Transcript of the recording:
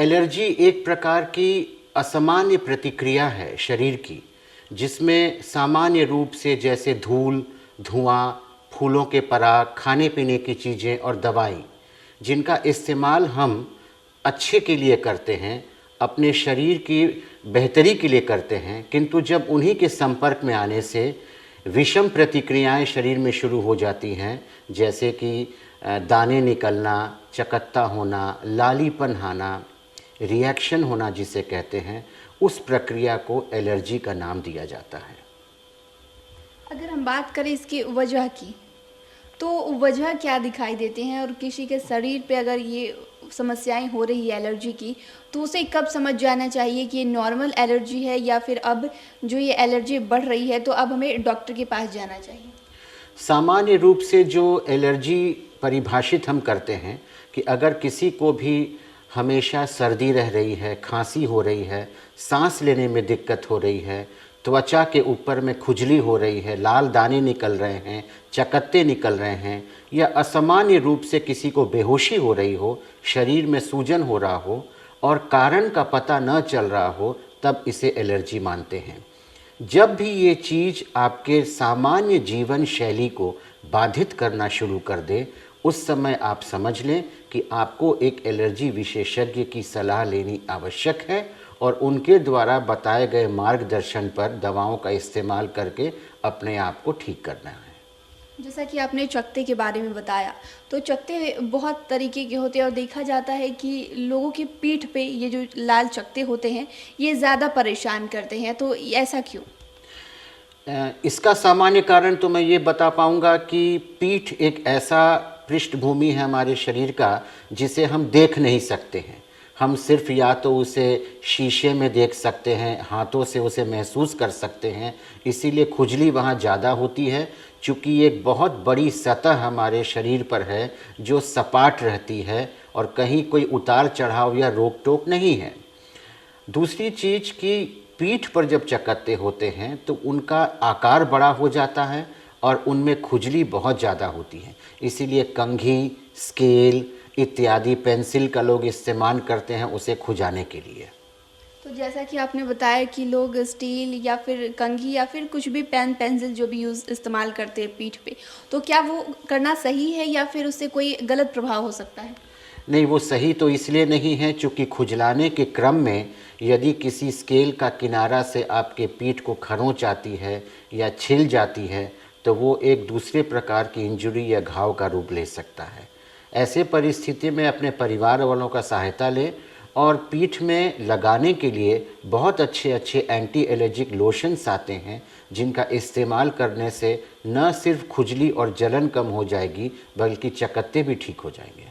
Allergy एक प्रकार की असामान्य प्रतिक्रिया है शरीर की, जिसमें सामान्य रूप से जैसे धूल, धुआं, फूलों के पराग, खाने पीने की चीज़ें और दवाई, जिनका इस्तेमाल हम अच्छे के लिए करते हैं, अपने शरीर की बेहतरी के लिए करते हैं, किंतु जब उन्हीं के संपर्क में आने से विषम प्रतिक्रियाएं शरीर में शुरू हो जाती हैं, जैसे कि दाने निकलना, चकत्ता होना, लालीपन आना, रिएक्शन होना जिसे कहते हैं, उस प्रक्रिया को एलर्जी का नाम दिया जाता है। अगर हम बात करें इसकी वजह की, तो वजह क्या दिखाई देते हैं और किसी के शरीर पे अगर ये समस्याएं हो रही है एलर्जी की, तो उसे कब समझ जाना चाहिए कि ये नॉर्मल एलर्जी है या फिर अब जो ये एलर्जी बढ़ रही है तो अब हमें डॉक्टर के पास जाना चाहिए? सामान्य रूप से जो एलर्जी परिभाषित हम करते हैं कि अगर किसी को भी हमेशा सर्दी रह रही है, खांसी हो रही है, सांस लेने में दिक्कत हो रही है, त्वचा के ऊपर में खुजली हो रही है, लाल दाने निकल रहे हैं, चकत्ते निकल रहे हैं, या असामान्य रूप से किसी को बेहोशी हो रही हो, शरीर में सूजन हो रहा हो और कारण का पता न चल रहा हो, तब इसे एलर्जी मानते हैं। जब भी ये चीज़ आपके सामान्य जीवन शैली को बाधित करना शुरू कर दे, उस समय आप समझ लें कि आपको एक एलर्जी विशेषज्ञ की सलाह लेनी आवश्यक है और उनके द्वारा बताए गए मार्गदर्शन पर दवाओं का इस्तेमाल करके अपने आप को ठीक करना है। जैसा कि आपने चकत्ते के बारे में बताया, तो चकत्ते बहुत तरीके के होते हैं और देखा जाता है कि लोगों की पीठ पे ये जो लाल चकत्ते होते हैं, ये ज़्यादा परेशान करते हैं, तो ऐसा क्यों? इसका सामान्य कारण तो मैं ये बता पाऊँगा कि पीठ एक ऐसा पृष्ठभूमि है हमारे शरीर का जिसे हम देख नहीं सकते हैं। हम सिर्फ या तो उसे शीशे में देख सकते हैं, हाथों से उसे महसूस कर सकते हैं, इसीलिए खुजली वहाँ ज़्यादा होती है, चूँकि एक बहुत बड़ी सतह हमारे शरीर पर है जो सपाट रहती है और कहीं कोई उतार चढ़ाव या रोक टोक नहीं है। दूसरी चीज़ कि पीठ पर जब चकत्ते होते हैं तो उनका आकार बड़ा हो जाता है और उनमें खुजली बहुत ज़्यादा होती है, इसीलिए कंघी, स्केल इत्यादि पेंसिल का लोग इस्तेमाल करते हैं उसे खुजाने के लिए। तो जैसा कि आपने बताया कि लोग स्टील या फिर कंघी या फिर कुछ भी पेन पेंसिल जो भी इस्तेमाल करते हैं पीठ पे, तो क्या वो करना सही है या फिर उससे कोई गलत प्रभाव हो सकता है? नहीं, वो सही तो इसलिए नहीं है चूँकि खुजलाने के क्रम में यदि किसी स्केल का किनारा से आपके पीठ को खरोंच आती है या छिल जाती है तो वो एक दूसरे प्रकार की इंजरी या घाव का रूप ले सकता है। ऐसे परिस्थिति में अपने परिवार वालों का सहायता लें और पीठ में लगाने के लिए बहुत अच्छे अच्छे एंटी एलर्जिक लोशंस आते हैं जिनका इस्तेमाल करने से न सिर्फ खुजली और जलन कम हो जाएगी बल्कि चकत्ते भी ठीक हो जाएंगे।